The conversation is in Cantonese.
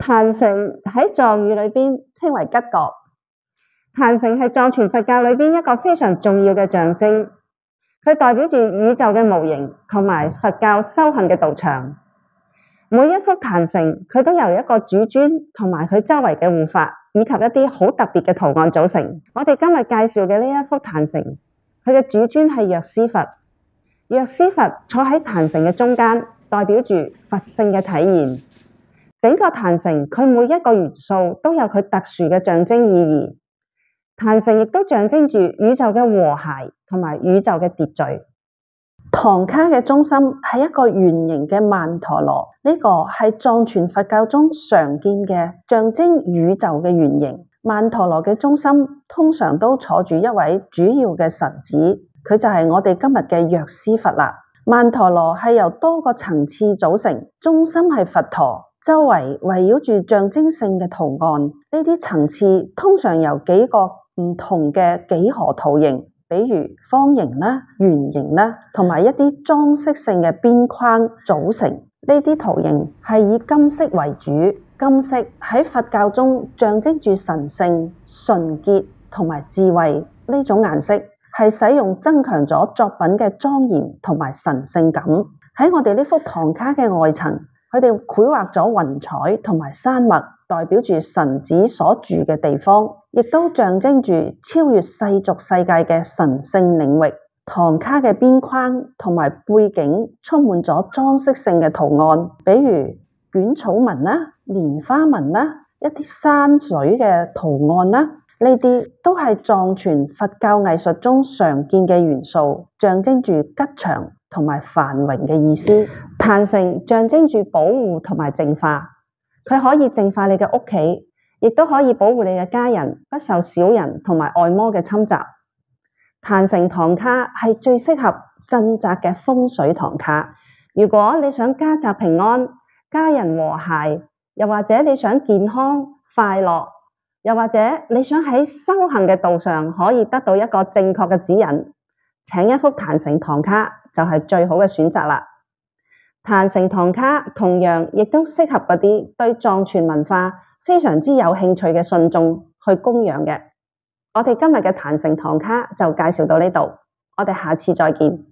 壇城喺藏語裏邊稱為吉覺，壇城係藏傳佛教裏邊一個非常重要嘅象徵，佢代表住宇宙嘅模型同埋佛教修行嘅道場。每一幅壇城佢都由一個主尊同埋佢周圍嘅護法以及一啲好特別嘅圖案組成。我哋今日介紹嘅呢一幅壇城，佢嘅主尊係藥師佛。藥師佛坐喺壇城嘅中間，代表住佛性嘅體現。整個壇城佢每一個元素都有佢特殊嘅象徵意義。壇城亦都象徵住宇宙嘅和諧同埋宇宙嘅秩序。唐卡嘅中心係一個圓形嘅曼陀羅，呢個係藏傳佛教中常見嘅象徵宇宙嘅圓形。曼陀羅嘅中心通常都坐住一位主要嘅神子，佢就係我哋今日嘅藥師佛啦。曼陀羅係由多個層次組成，中心係佛陀，周圍圍繞住象徵性嘅圖案。呢啲層次通常由幾個唔同嘅幾何圖形，比如方形啦、圓形啦，同埋一啲裝飾性嘅邊框組成。呢啲圖形係以金色為主，金色喺佛教中象徵住神聖、純潔同埋智慧。呢種顏色係使用增強咗作品嘅莊嚴同埋神聖感。喺我哋呢幅唐卡嘅外層，佢哋繪畫咗雲彩同埋山脈，代表住神子所住嘅地方，亦都象徵住超越世俗世界嘅神聖領域。唐卡嘅邊框同埋背景充滿咗裝飾性嘅圖案，比如捲草紋啦、蓮花紋啦、一啲山水嘅圖案啦，呢啲都係藏傳佛教藝術中常見嘅元素，象徵住吉祥同埋繁榮嘅意思。壇城象徵住保護同埋淨化，佢可以淨化你嘅屋企，亦都可以保護你嘅家人不受小人同埋外魔嘅侵襲。壇城唐卡係最適合鎮宅嘅風水唐卡。如果你想家宅平安、家人和諧，又或者你想健康快樂，又或者你想喺修行嘅道上可以得到一個正確嘅指引，請一幅壇城唐卡就係最好嘅選擇啦。壇城唐卡同樣亦都適合嗰啲對藏傳文化非常之有興趣嘅信眾去供養嘅。我哋今日嘅壇城唐卡就介紹到呢度，我哋下次再見。